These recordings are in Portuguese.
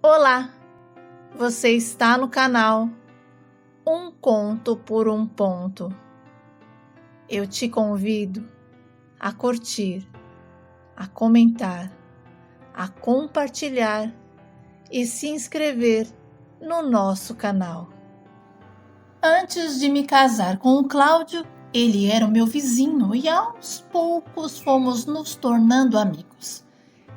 Olá, você está no canal Um Conto por um Ponto. Eu te convido a curtir, a comentar, a compartilhar e se inscrever no nosso canal. Antes de me casar com o Cláudio, ele era o meu vizinho e aos poucos fomos nos tornando amigos.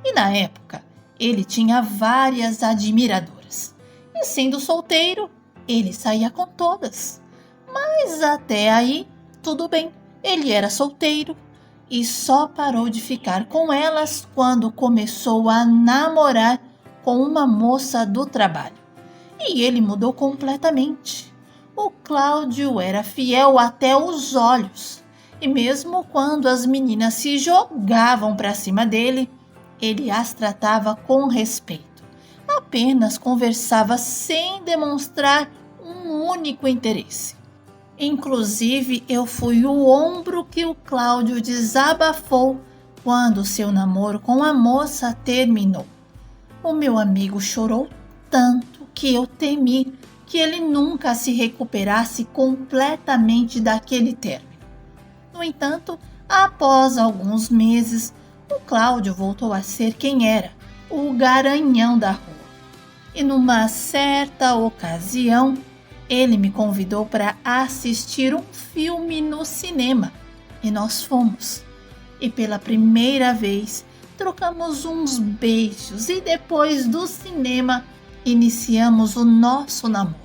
E na época, ele tinha várias admiradoras. E sendo solteiro, ele saía com todas. Mas até aí, tudo bem. Ele era solteiro e só parou de ficar com elas quando começou a namorar com uma moça do trabalho. E ele mudou completamente. O Cláudio era fiel até os olhos. E mesmo quando as meninas se jogavam para cima dele, ele as tratava com respeito. Apenas conversava sem demonstrar um único interesse. Inclusive, eu fui o ombro que o Cláudio desabafou quando seu namoro com a moça terminou. O meu amigo chorou tanto que eu temi que ele nunca se recuperasse completamente daquele término. No entanto, após alguns meses, o Cláudio voltou a ser quem era, o garanhão da rua. E numa certa ocasião, ele me convidou para assistir um filme no cinema. E nós fomos. E pela primeira vez, trocamos uns beijos e depois do cinema, iniciamos o nosso namoro.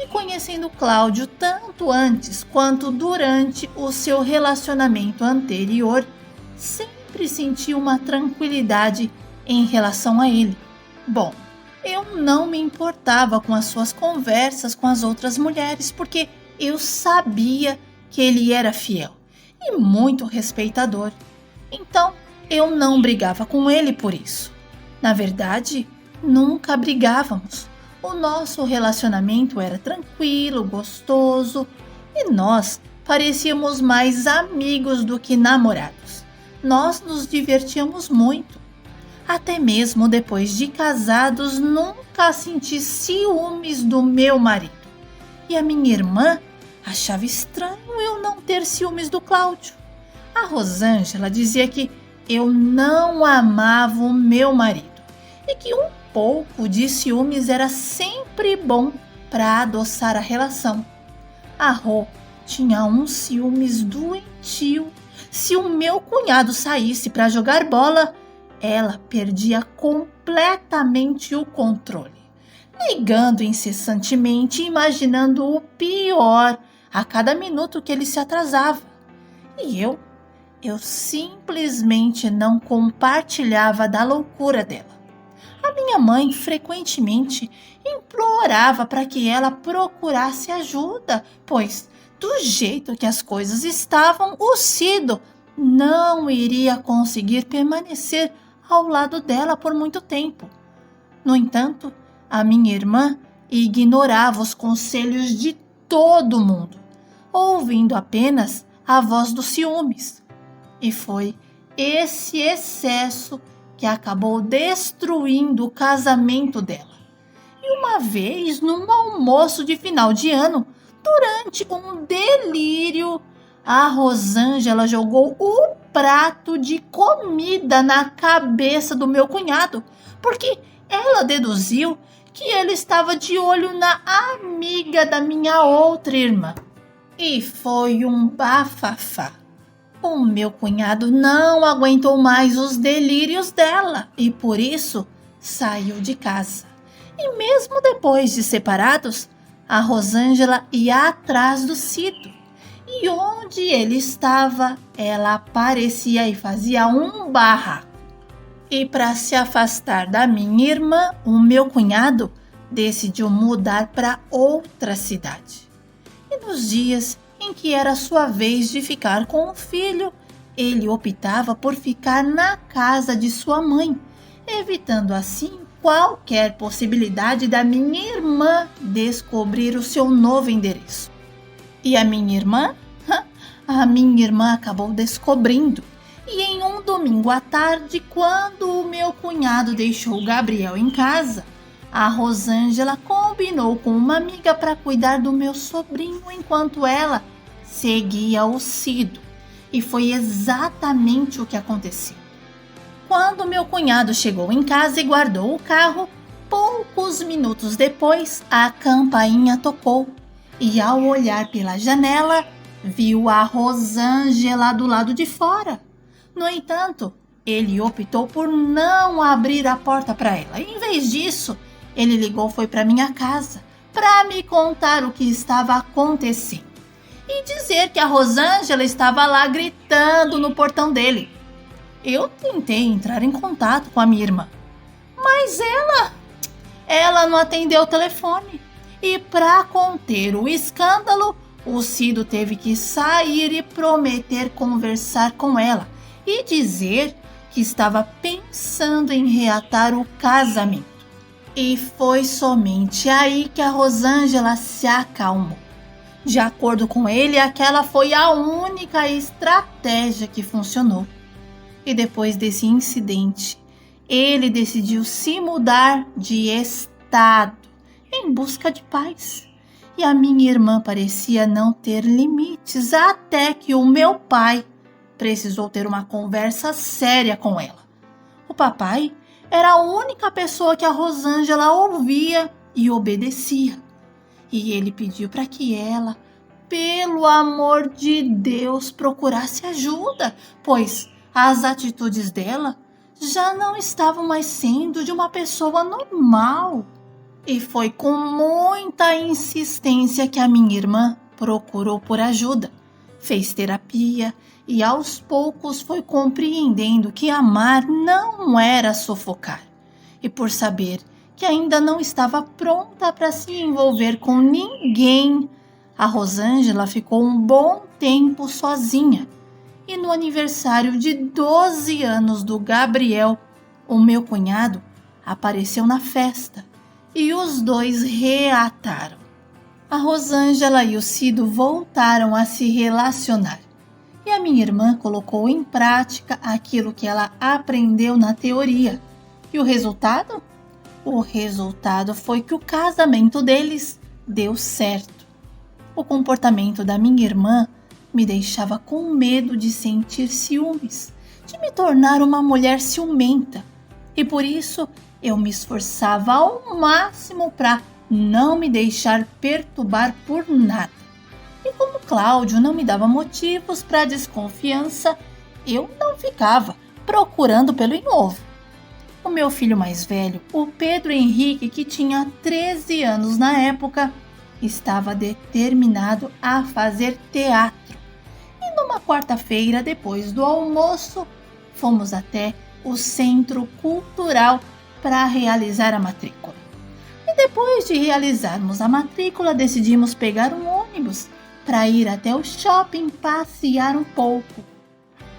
E conhecendo Cláudio tanto antes quanto durante o seu relacionamento anterior, sempre senti uma tranquilidade em relação a ele. Bom, eu não me importava com as suas conversas com as outras mulheres, porque eu sabia que ele era fiel e muito respeitador. Então, eu não brigava com ele por isso. Na verdade, nunca brigávamos. O nosso relacionamento era tranquilo, gostoso e nós parecíamos mais amigos do que namorados. Nós nos divertíamos muito. Até mesmo depois de casados, nunca senti ciúmes do meu marido. E a minha irmã achava estranho eu não ter ciúmes do Cláudio. A Rosângela dizia que eu não amava o meu marido e que um pouco de ciúmes era sempre bom para adoçar a relação. A Rô tinha um ciúmes doentio. Se o meu cunhado saísse para jogar bola, ela perdia completamente o controle, ligando incessantemente e imaginando o pior a cada minuto que ele se atrasava. E eu simplesmente não compartilhava da loucura dela. A minha mãe frequentemente implorava para que ela procurasse ajuda, pois, do jeito que as coisas estavam, o Cido não iria conseguir permanecer ao lado dela por muito tempo. No entanto, a minha irmã ignorava os conselhos de todo mundo, ouvindo apenas a voz dos ciúmes. E foi esse excesso que acabou destruindo o casamento dela. E uma vez, num almoço de final de ano, durante um delírio, a Rosângela jogou o prato de comida na cabeça do meu cunhado, porque ela deduziu que ele estava de olho na amiga da minha outra irmã. E foi um bafafá. O meu cunhado não aguentou mais os delírios dela e por isso saiu de casa. E mesmo depois de separados, a Rosângela ia atrás do Cido. E onde ele estava, ela aparecia e fazia um barraco. E para se afastar da minha irmã, o meu cunhado decidiu mudar para outra cidade. E nos dias em que era sua vez de ficar com o filho, ele optava por ficar na casa de sua mãe, evitando assim qualquer possibilidade da minha irmã descobrir o seu novo endereço. E a minha irmã? A minha irmã acabou descobrindo. E em um domingo à tarde, quando o meu cunhado deixou o Gabriel em casa, A Rosângela combinou com uma amiga para cuidar do meu sobrinho enquanto ela seguia o Cido. E foi exatamente o que aconteceu. Quando meu cunhado chegou em casa e guardou o carro, poucos minutos depois a campainha tocou. E ao olhar pela janela, viu a Rosângela do lado de fora. No entanto, ele optou por não abrir a porta para ela. Em vez disso, ele ligou para minha casa para me contar o que estava acontecendo e dizer que a Rosângela estava lá gritando no portão dele. Eu tentei entrar em contato com a minha irmã, mas ela não atendeu o telefone. E para conter o escândalo, o Cido teve que sair e prometer conversar com ela e dizer que estava pensando em reatar o casamento. E foi somente aí que a Rosângela se acalmou. De acordo com ele, aquela foi a única estratégia que funcionou. E depois desse incidente, ele decidiu se mudar de estado em busca de paz. E a minha irmã parecia não ter limites, até que o meu pai precisou ter uma conversa séria com ela. O papai era a única pessoa que a Rosângela ouvia e obedecia. E ele pediu para que ela, pelo amor de Deus, procurasse ajuda, pois as atitudes dela já não estavam mais sendo de uma pessoa normal. E foi com muita insistência que a minha irmã procurou por ajuda. Fez terapia e aos poucos foi compreendendo que amar não era sufocar. E por saber que ainda não estava pronta para se envolver com ninguém, a Rosângela ficou um bom tempo sozinha. E no aniversário de 12 anos do Gabriel, o meu cunhado apareceu na festa e os dois reataram. A Rosângela e o Cido voltaram a se relacionar e a minha irmã colocou em prática aquilo que ela aprendeu na teoria. E o resultado? O resultado foi que o casamento deles deu certo. O comportamento da minha irmã me deixava com medo de sentir ciúmes, de me tornar uma mulher ciumenta. E por isso eu me esforçava ao máximo para não me deixar perturbar por nada. E como Cláudio não me dava motivos para desconfiança, eu não ficava procurando pelo em ovo. O meu filho mais velho, o Pedro Henrique, que tinha 13 anos na época, estava determinado a fazer teatro. E numa quarta-feira, depois do almoço, fomos até o Centro Cultural para realizar a matrícula. E depois de realizarmos a matrícula, decidimos pegar um ônibus para ir até o shopping passear um pouco.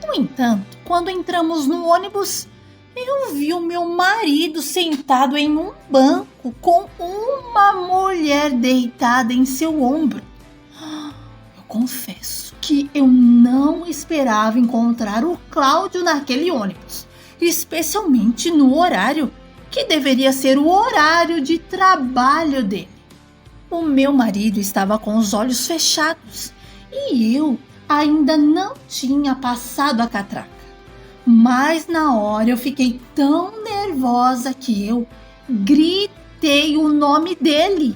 No entanto, quando entramos no ônibus, eu vi o meu marido sentado em um banco com uma mulher deitada em seu ombro. Eu confesso que eu não esperava encontrar o Cláudio naquele ônibus, especialmente no horário que deveria ser o horário de trabalho dele. O meu marido estava com os olhos fechados e eu ainda não tinha passado a catraca. Mas na hora eu fiquei tão nervosa que eu gritei o nome dele.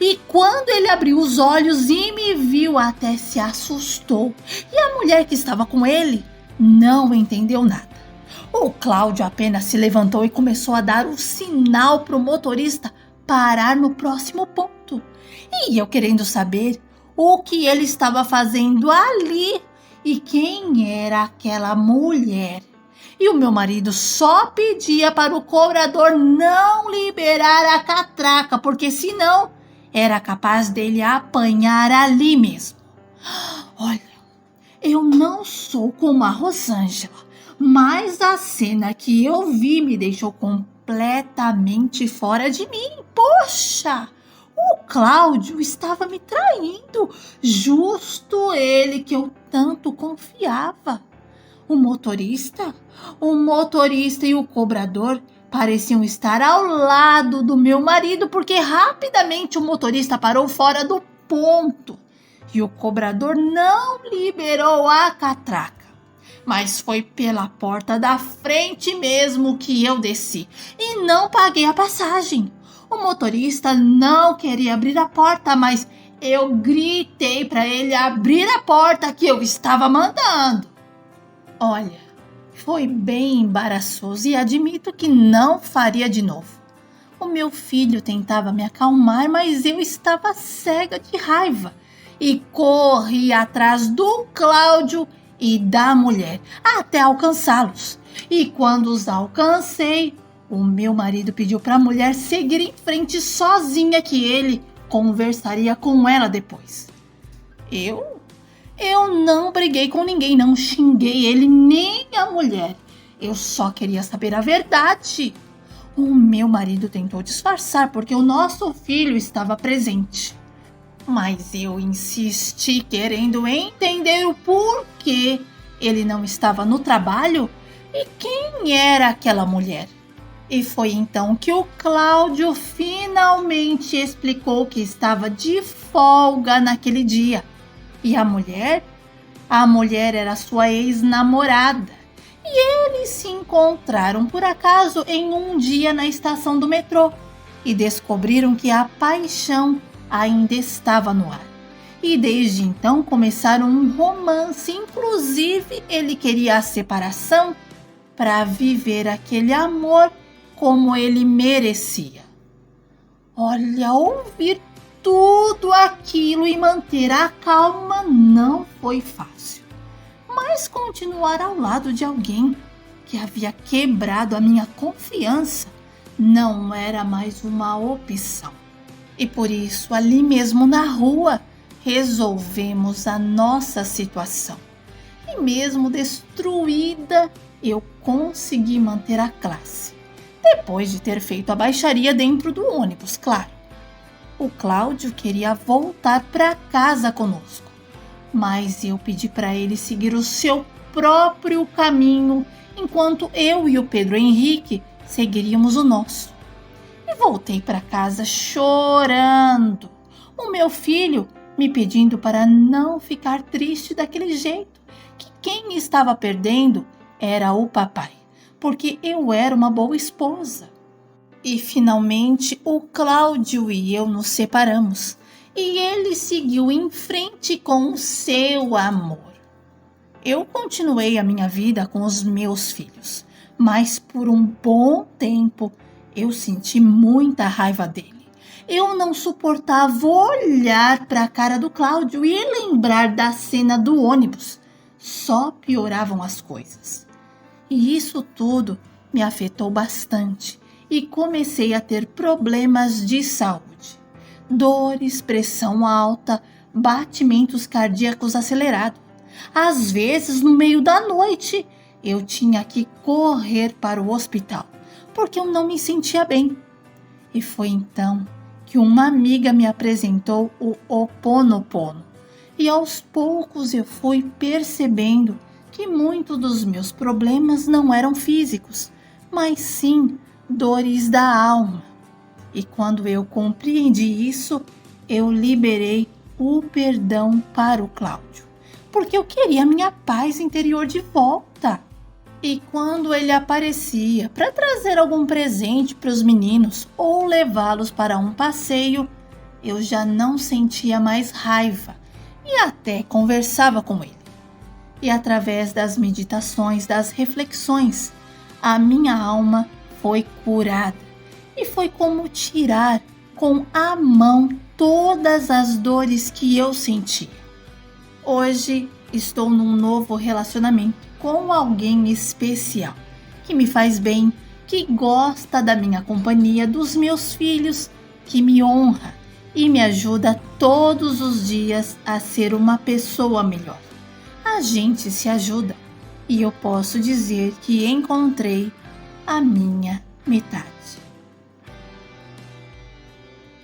E quando ele abriu os olhos e me viu, até se assustou. E a mulher que estava com ele não entendeu nada. O Cláudio apenas se levantou e começou a dar um sinal para o motorista parar no próximo ponto. E eu querendo saber o que ele estava fazendo ali e quem era aquela mulher. E o meu marido só pedia para o cobrador não liberar a catraca, porque senão era capaz dele apanhar ali mesmo. Olha, eu não sou como a Rosângela, mas a cena que eu vi me deixou completamente fora de mim. Poxa! O Cláudio estava me traindo, justo ele que eu tanto confiava. O motorista e o cobrador pareciam estar ao lado do meu marido, porque rapidamente o motorista parou fora do ponto e o cobrador não liberou a catraca. Mas foi pela porta da frente mesmo que eu desci e não paguei a passagem. O motorista não queria abrir a porta, mas eu gritei para ele abrir a porta que eu estava mandando. Olha, foi bem embaraçoso e admito que não faria de novo. O meu filho tentava me acalmar, mas eu estava cega de raiva e corri atrás do Cláudio e da mulher até alcançá-los. E quando os alcancei, o meu marido pediu para a mulher seguir em frente sozinha, que ele conversaria com ela depois. Eu não briguei com ninguém, não xinguei ele nem a mulher. Eu só queria saber a verdade. O meu marido tentou disfarçar porque o nosso filho estava presente. Mas eu insisti, querendo entender o porquê ele não estava no trabalho e quem era aquela mulher. E foi então que o Cláudio finalmente explicou que estava de folga naquele dia. E a mulher era sua ex-namorada. E eles se encontraram por acaso em um dia na estação do metrô e descobriram que a paixão ainda estava no ar. E desde então começaram um romance, inclusive ele queria a separação para viver aquele amor como ele merecia. Olha, ouvir tudo aquilo e manter a calma não foi fácil, mas continuar ao lado de alguém que havia quebrado a minha confiança não era mais uma opção. E por isso, ali mesmo na rua, resolvemos a nossa situação. E mesmo destruída, eu consegui manter a classe. Depois de ter feito a baixaria dentro do ônibus, claro. O Cláudio queria voltar para casa conosco, mas eu pedi para ele seguir o seu próprio caminho, enquanto eu e o Pedro Henrique seguiríamos o nosso. E voltei para casa chorando. O meu filho me pedindo para não ficar triste daquele jeito, que quem estava perdendo era o papai, porque eu era uma boa esposa. E finalmente o Cláudio e eu nos separamos e ele seguiu em frente com o seu amor. Eu continuei a minha vida com os meus filhos, mas por um bom tempo eu senti muita raiva dele. Eu não suportava olhar para a cara do Cláudio e lembrar da cena do ônibus. Só pioravam as coisas. E isso tudo me afetou bastante e comecei a ter problemas de saúde. Dores, pressão alta, batimentos cardíacos acelerados. Às vezes, no meio da noite, eu tinha que correr para o hospital, porque eu não me sentia bem. E foi então que uma amiga me apresentou o Ho'oponopono. E aos poucos eu fui percebendo que muitos dos meus problemas não eram físicos, mas sim dores da alma. E quando eu compreendi isso, eu liberei o perdão para o Cláudio, porque eu queria minha paz interior de volta. E quando ele aparecia para trazer algum presente para os meninos ou levá-los para um passeio, eu já não sentia mais raiva e até conversava com ele. E através das meditações, das reflexões, a minha alma foi curada e foi como tirar com a mão todas as dores que eu sentia. Hoje estou num novo relacionamento com alguém especial, que me faz bem, que gosta da minha companhia, dos meus filhos, que me honra e me ajuda todos os dias a ser uma pessoa melhor. A gente se ajuda e eu posso dizer que encontrei a minha metade.